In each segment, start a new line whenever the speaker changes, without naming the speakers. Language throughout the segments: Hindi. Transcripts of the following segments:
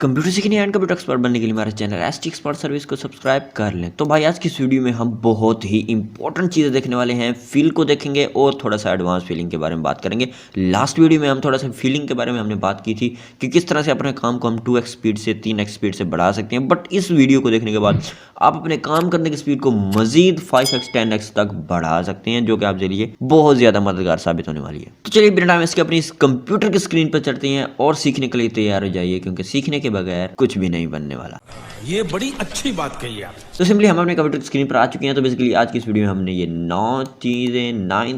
कंप्यूटर सीखने एंड कंप्यूटर एक्सपर्ट बनने के लिए हमारे चैनल एसटी एक्सपर्ट सर्विस को सब्सक्राइब कर लें। तो भाई आज की इस वीडियो में हम बहुत ही इंपॉर्टेंट चीज़ें देखने वाले हैं। फील को देखेंगे और थोड़ा सा एडवांस फीलिंग के बारे में बात करेंगे। लास्ट वीडियो में हम थोड़ा सा फीलिंग के बारे में हमने बात की थी कि किस तरह से अपने काम को हम 2x स्पीड से 3x स्पीड से बढ़ा सकते हैं। बट इस वीडियो को देखने के बाद आप अपने काम करने की स्पीड को मजीद 5x 10x तक बढ़ा सकते हैं, जो कि आपके लिए बहुत ज़्यादा मददगार साबित होने वाली है। तो चलिए बिना टाइम इसके अपनी इस कंप्यूटर की स्क्रीन पर चढ़ते हैं और सीखने के लिए तैयार हो जाइए, क्योंकि सीखने के बगैर कुछ भी नहीं बनने वाला।
ये बड़ी अच्छी बात कही आप।
तो सिंपली हम अपने कंप्यूटर स्क्रीन पर आ चुके हैं। तो बेसिकली आज की इस वीडियो में हमने ये 9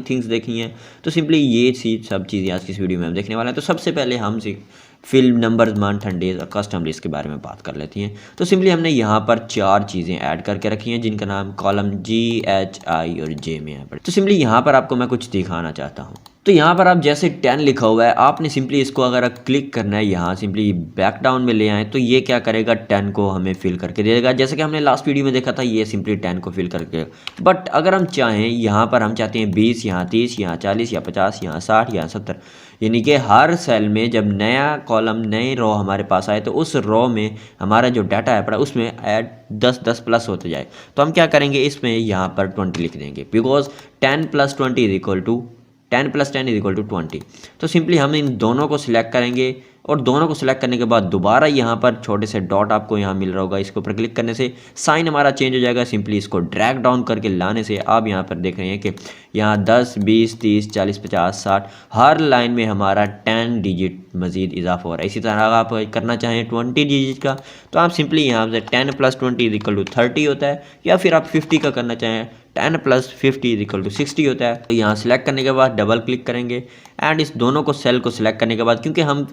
थिंग्स देखी हैं। तो सिंपली ये सब चीज़ें आज की इस वीडियो में हम देखने वाले हैं। तो सबसे पहले हम film numbers month and days और कस्टम लिस्ट के बारे में बात कर लेती हैं। तो सिंपली हमने यहाँ पर 4 चीज़ें ऐड करके रखी हैं, जिनका नाम कॉलम G, H, I और J में है। तो सिंपली यहाँ पर आपको मैं कुछ दिखाना चाहता हूँ। तो यहाँ पर आप जैसे 10 लिखा हुआ है, आपने सिंपली इसको अगर क्लिक करना है, यहाँ सिंपली बैक डाउन में ले आए तो ये क्या करेगा, 10 को हमें फिल करके दे देगा। जैसे कि हमने लास्ट वीडियो में देखा था, ये सिंपली 10 को फिल करके। बट अगर हम चाहें, यहाँ पर हम चाहते हैं 20, यहाँ 30, यहाँ 40, यहाँ 50, यहाँ 60, यहाँ 70, यानी कि हर सेल में जब नया कॉलम नए रो हमारे पास आए तो उस रो में हमारा जो डाटा है पड़ा उसमें ऐड 10 प्लस होते जाए। तो हम क्या करेंगे, इसमें यहाँ पर 20 लिख देंगे, because 10 + 20 is equal to 10 + 10 is equal to 20। तो सिंपली हम इन दोनों को सिलेक्ट करेंगे और दोनों को सिलेक्ट करने के बाद दोबारा यहाँ पर छोटे से डॉट आपको यहाँ मिल रहा होगा, इसके ऊपर क्लिक करने से साइन हमारा चेंज हो जाएगा। सिंपली इसको ड्रैग डाउन करके लाने से आप यहाँ पर देख रहे हैं कि यहाँ 10, 20, 30, 40, 50, 60 हर लाइन में हमारा 10 डिजिट मजीद इजाफा हो रहा है। इसी तरह आप करना चाहें 20 डिजिट का, तो आप सिंपली यहाँ से 10 + 20 इज इक्वल टू 30 होता है, या फिर आप 50 का करना चाहें 10 + 50 इज इक्वल टू 60 होता है। तो यहाँ सेलेक्ट करने के बाद डबल क्लिक करेंगे एंड इस दोनों को सेल को सिलेक्ट करने के बाद, क्योंकि हम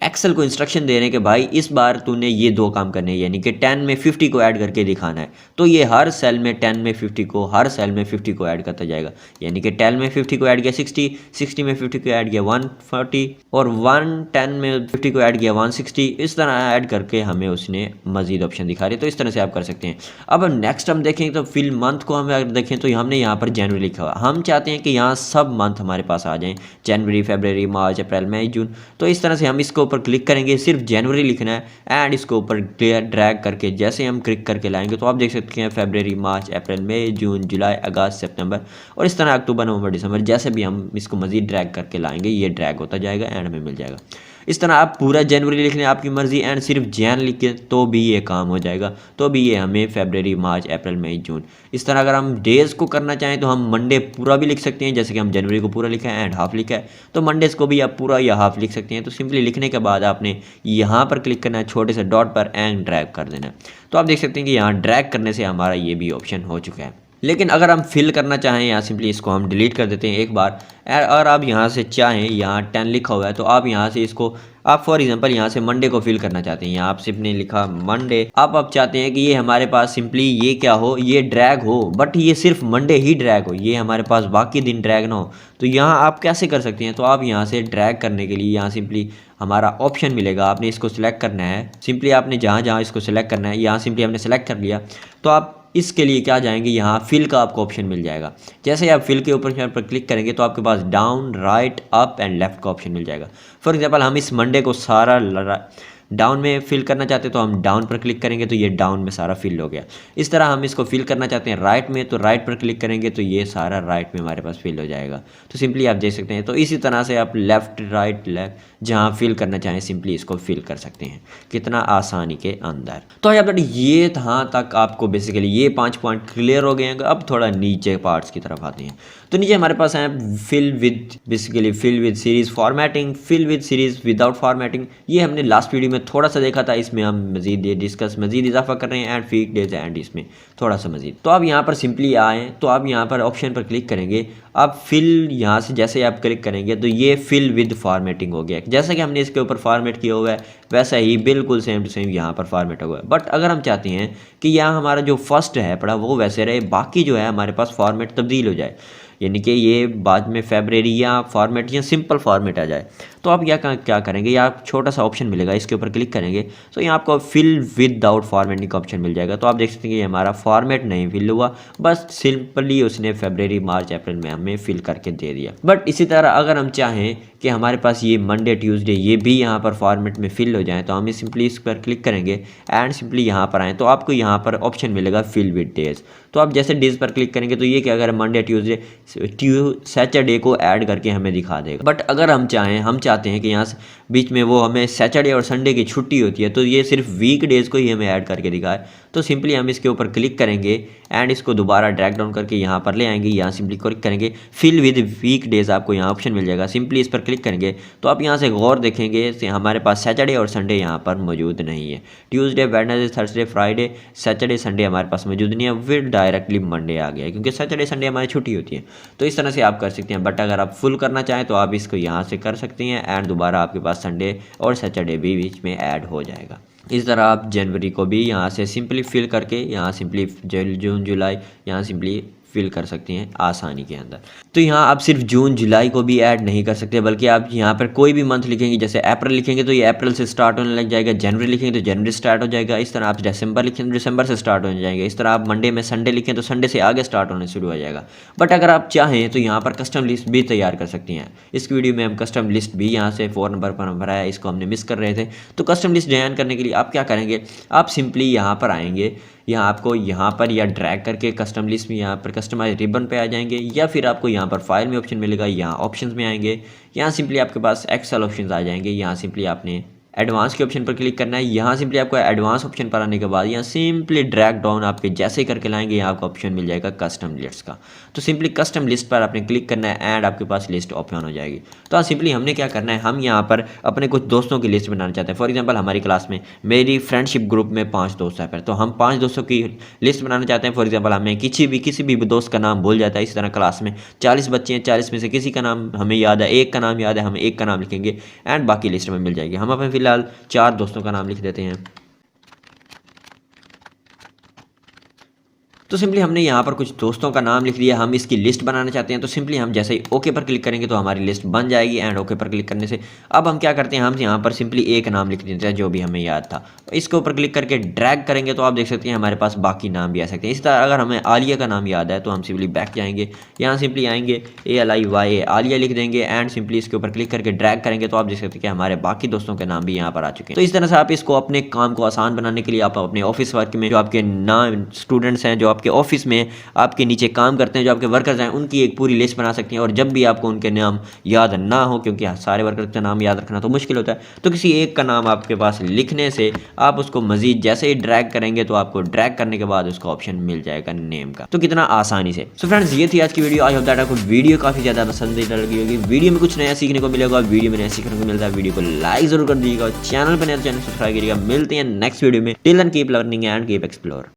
एक्सेल को इंस्ट्रक्शन दे रहे हैं कि भाई इस बार तूने ये 2 काम करने हैं, यानी कि 10 में 50 को ऐड करके दिखाना है। तो ये हर सेल में 10 में 50 को, हर सेल में 50 को ऐड करता जाएगा, यानी कि 10 में 50 को ऐड किया 60, 60 में 50 को ऐड किया 140 और 110 में 50 को ऐड किया 160। इस तरह ऐड करके हमें उसने मजीद ऑप्शन दिखा रहे। तो इस तरह से आप कर सकते हैं। अब नेक्स्ट हम देखें तो फिल मंथ को हम अगर देखें तो हमने यहाँ पर जनवरी लिखा हुआ, हम चाहते हैं कि यहाँ सब मंथ हमारे पास आ जाएँ, जनवरी, फरवरी, मार्च, अप्रैल, मई, जून। तो इस तरह से हम इसको ऊपर क्लिक करेंगे, सिर्फ जनवरी लिखना है एंड इसको ऊपर ड्रैग करके जैसे हम क्लिक करके लाएंगे तो आप देख सकते हैं फरवरी, मार्च, अप्रैल, मई, जून, जुलाई, अगस्त, सितंबर और इस तरह अक्टूबर, नवंबर, दिसंबर, जैसे भी हम इसको मजीद ड्रैग करके लाएंगे ये ड्रैग होता जाएगा एंड हमें मिल जाएगा। इस तरह आप पूरा जनवरी लिख लें, आपकी मर्जी, एंड सिर्फ जैन लिखें तो भी ये काम हो जाएगा। तो भी ये हमें फरवरी, मार्च, अप्रैल, मई, जून। इस तरह अगर हम डेज़ को करना चाहें तो हम मंडे पूरा भी लिख सकते हैं, जैसे कि हम जनवरी को पूरा लिखा है एंड हाफ लिखा है, तो मंडेज़ को भी आप पूरा या हाफ लिख सकते हैं। तो सिंपली लिखने के बाद आपने यहाँ पर क्लिक करना है छोटे से डॉट पर एंड ड्रैग कर देना है। तो आप देख सकते हैं कि यहाँ ड्रैग करने से हमारा ये भी ऑप्शन हो चुका है। लेकिन अगर हम फिल करना चाहें, यहाँ सिंपली इसको हम डिलीट कर देते हैं एक बार। और आप यहाँ से चाहें, यहाँ 10 लिखा हुआ है तो आप यहाँ से इसको, आप फॉर एग्जांपल यहाँ से मंडे को फिल करना चाहते हैं, यहाँ आप सिंपली लिखा मंडे। आप चाहते हैं कि ये हमारे पास सिंपली ये क्या हो, ये ड्रैग हो, बट ये सिर्फ मंडे ही ड्रैग हो, ये हमारे पास बाकी दिन ड्रैग ना हो। तो यहाँ आप कैसे कर सकते हैं, तो आप यहाँ से ड्रैग करने के लिए यहाँ सिंपली हमारा ऑप्शन मिलेगा, आपने इसको सिलेक्ट करना है। सिंपली आपने जहाँ जहाँ इसको सिलेक्ट करना है, यहाँ सिंपली हमने सेलेक्ट कर लिया, तो आप इसके लिए क्या जाएंगे, यहाँ फिल का आपको ऑप्शन मिल जाएगा। जैसे ही आप फिल के ऊपर पर क्लिक करेंगे तो आपके पास down, right, up and left का ऑप्शन मिल जाएगा। फॉर एग्जांपल हम इस मंडे को सारा डाउन में फिल करना चाहते हैं तो हम डाउन पर क्लिक करेंगे तो ये डाउन में सारा फिल हो गया। इस तरह हम इसको फिल करना चाहते हैं राइट में, तो राइट पर क्लिक करेंगे तो ये सारा राइट में हमारे पास फिल हो जाएगा। तो सिंपली आप देख सकते हैं। तो इसी तरह से आप लेफ़्ट, राइट, लेफ्ट जहाँ फिल करना चाहें सिंपली इसको फिल कर सकते हैं, कितना आसानी के अंदर। तो यहाँ पर ये यहाँ तक आपको बेसिकली ये 5 पॉइंट क्लियर हो गए हैं। अब थोड़ा नीचे पार्ट्स की तरफ आते हैं। तो नीचे हमारे पास है fill with, basically fill with series formatting, fill with series without formatting. ये हमने लास्ट वीडियो में थोड़ा सा देखा था, इसमें हम मजीद ये डिस्कस मजीद इजाफा कर रहे हैं एंड फीड डेज एंड इसमें थोड़ा सा मजीद। तो आप यहाँ पर सिंपली आएँ तो आप यहाँ पर ऑप्शन पर क्लिक करेंगे, आप फिल यहाँ से जैसे आप क्लिक करेंगे तो ये फिल विद फॉर्मेटिंग हो गया। जैसा कि हमने इसके ऊपर फॉर्मेट किया हुआ है वैसा ही बिल्कुल सेम टू सेम यहाँ पर फॉर्मेट हुआ है। बट अगर हम चाहते हैं कि यहाँ हमारा जो फर्स्ट है पड़ा वो वैसे रहे, बाकी जो है हमारे पास फॉर्मेट तब्दील हो जाए, यानी कि ये बाद में फरवरी या फॉर्मेट या सिंपल फॉर्मेट आ जाए, तो आप क्या करेंगे, या छोटा सा ऑप्शन मिलेगा, इसके ऊपर क्लिक करेंगे तो यहाँ आपको फिल विदाउट फॉर्मेटिंग का ऑप्शन मिल जाएगा। तो आप देख सकते हैं कि हमारा फॉर्मेट नहीं फिल हुआ, बस सिंपली उसने फरवरी, मार्च, अप्रैल में हमें फिल करके दे दिया। बट इसी तरह अगर हम चाहें कि हमारे पास ये मंडे ट्यूसडे ये भी यहाँ पर फॉर्मेट में फिल हो जाए, तो हम सिंपली इस पर क्लिक करेंगे एंड सिंपली यहाँ पर आएँ तो आपको यहाँ पर ऑप्शन मिलेगा फिल विद डेज। तो आप जैसे डेज पर क्लिक करेंगे तो ये क्या अगर मंडे ट्यूसडे सैटरडे को ऐड करके हमें दिखा देगा। बट अगर हम चाहते हैं कि यहाँ बीच में वो हमें सैटरडे और संडे की छुट्टी होती है तो ये सिर्फ वीक डेज़ को ही हमें ऐड करके दिखाए, तो सिंपली हम इसके ऊपर क्लिक करेंगे एंड इसको दोबारा ड्रैग डाउन करके यहाँ पर ले आएंगे। यहाँ सिंपली क्लिक करेंगे फिल विद वीक डेज, आपको यहाँ ऑप्शन मिल जाएगा। सिंपली इस पर क्लिक करेंगे तो आप यहाँ से गौर देखेंगे हमारे पास सैटरडे और संडे यहाँ पर मौजूद नहीं है। Tuesday Wednesday Thursday Friday Saturday Sunday हमारे पास मौजूद नहीं है, फिर डायरेक्टली मंडे आ गया क्योंकि सैटरडे संडे हमारी छुट्टी होती है। तो इस तरह से आप कर सकते हैं। बट अगर आप फुल करना चाहें तो आप इसको यहाँ से कर सकते हैं एंड दोबारा आपके पास संडे और सैटरडे भी बीच में ऐड हो जाएगा। इस तरह आप जनवरी को भी यहाँ से सिंपली फिल करके यहाँ सिंपली जून जुलाई यहाँ सिंपली फिल कर सकते हैं आसानी के अंदर। तो यहाँ आप सिर्फ जून जुलाई को भी ऐड नहीं कर सकते, बल्कि आप यहाँ पर कोई भी मंथ लिखेंगे, जैसे अप्रैल लिखेंगे तो ये अप्रैल से स्टार्ट होने लग जाएगा, जनवरी लिखेंगे तो जनवरी स्टार्ट हो जाएगा। इस तरह आप दिसंबर लिखेंगे तो दिसंबर से स्टार्ट हो जाएगा। इस तरह आप मंडे में संडे लिखें तो संडे से आगे स्टार्ट होने शुरू हो जाएगा। बट अगर आप चाहें तो यहाँ पर कस्टम लिस्ट भी तैयार कर सकती हैं। इस वीडियो में हम कस्टम लिस्ट भी यहाँ से 4 नंबर पर भराया, इसको हमने मिस कर रहे थे। तो कस्टम लिस्ट डिजाइन करने के लिए आप क्या करेंगे, आप सिंपली यहाँ पर आएंगे, यहाँ आपको यहाँ पर या ड्रैग करके कस्टम लिस्ट में यहाँ पर कस्टमाइज रिबन पे आ जाएंगे, या फिर आपको यहाँ पर फाइल में ऑप्शन मिलेगा, यहाँ ऑप्शंस में आएंगे, यहाँ सिंपली आपके पास एक्सेल ऑप्शंस आ जाएंगे। यहाँ सिंपली आपने एडवांस के ऑप्शन पर क्लिक करना है। यहाँ सिंपली आपको एडवांस ऑप्शन पर आने के बाद यहाँ सिंपली ड्रैग डाउन आपके जैसे ही करके लाएंगे, यहाँ आपको ऑप्शन मिल जाएगा कस्टम लिस्ट का। तो सिंपली कस्टम लिस्ट पर आपने क्लिक करना है एंड आपके पास लिस्ट ओपन हो जाएगी। तो सिंपली हमने क्या करना है, हम यहाँ पर अपने कुछ दोस्तों की लिस्ट बनाना चाहते हैं। फॉर एग्जाम्पल हमारी क्लास में मेरी फ्रेंडशिप ग्रुप में 5 दोस्त हैं, तो हम 5 दोस्तों की लिस्ट बनाना चाहते हैं। फॉर एग्जाम्पल हमें किसी भी दोस्त का नाम भूल जाता है। इस तरह क्लास में 40 बच्चे हैं, 40 में से किसी का नाम हमें याद है, एक का नाम याद है, हम एक का नाम लिखेंगे एंड बाकी लिस्ट में मिल जाएगी। हम अपने फिलहाल 4 दोस्तों का नाम लिख देते हैं। तो सिंपली हमने यहाँ पर कुछ दोस्तों का नाम लिख दिया, हम इसकी लिस्ट बनाना चाहते हैं। तो सिंपली हम जैसे ही ओके पर क्लिक करेंगे तो हमारी लिस्ट बन जाएगी एंड ओके पर क्लिक करने से अब हम क्या करते हैं, हम यहाँ पर सिंपली एक नाम लिख देते हैं जो भी हमें याद था। इसके ऊपर क्लिक करके ड्रैग करेंगे तो आप देख सकते हैं हमारे पास बाकी नाम भी आ सकते हैं। इसी तरह अगर हमें आलिया का नाम याद है तो हम सिंपली बैक जाएंगे, यहाँ सिंपली आएंगे ALIYA आलिया लिख देंगे एंड सिंपली इसके ऊपर क्लिक करके ड्रैग करेंगे तो आप देख सकते हैं कि हमारे बाकी दोस्तों के नाम भी यहाँ पर आ चुके हैं। तो इस तरह से आप इसको अपने काम को आसान बनाने के लिए आप अपने ऑफिस वर्क में जो आपके नाम स्टूडेंट्स हैं, जो आपके ऑफिस में आपके नीचे काम करते हैं, जो आपके वर्कर्स हैं, उनकी एक पूरी लिस्ट बना सकते हैं। और जब भी आपको उनके नाम याद ना हो, क्योंकि सारे वर्कर्स का नाम याद रखना तो मुश्किल होता है, तो किसी एक का नाम आपके पास लिखने से आप उसको मजीद जैसे ही ड्रैग करेंगे तो आपको ड्रैग करने के बाद उसका ऑप्शन मिल जाएगा नेम का। तो कितना आसानी से। सो फ्रेंड्स, ये थी आज की वीडियो। आई होप दैट आपको वीडियो काफी ज्यादा पसंद लगी होगी। वीडियो में कुछ नया सीखने को मिलेगा, वीडियो में नया सीखने को मिलता है। वीडियो को लाइक जरूर कर दीजिएगा, चैनल पर नया चैनल सब्सक्राइब करिएगा। मिलते हैं नेक्स्ट वीडियो में। Till then keep learning and keep explore.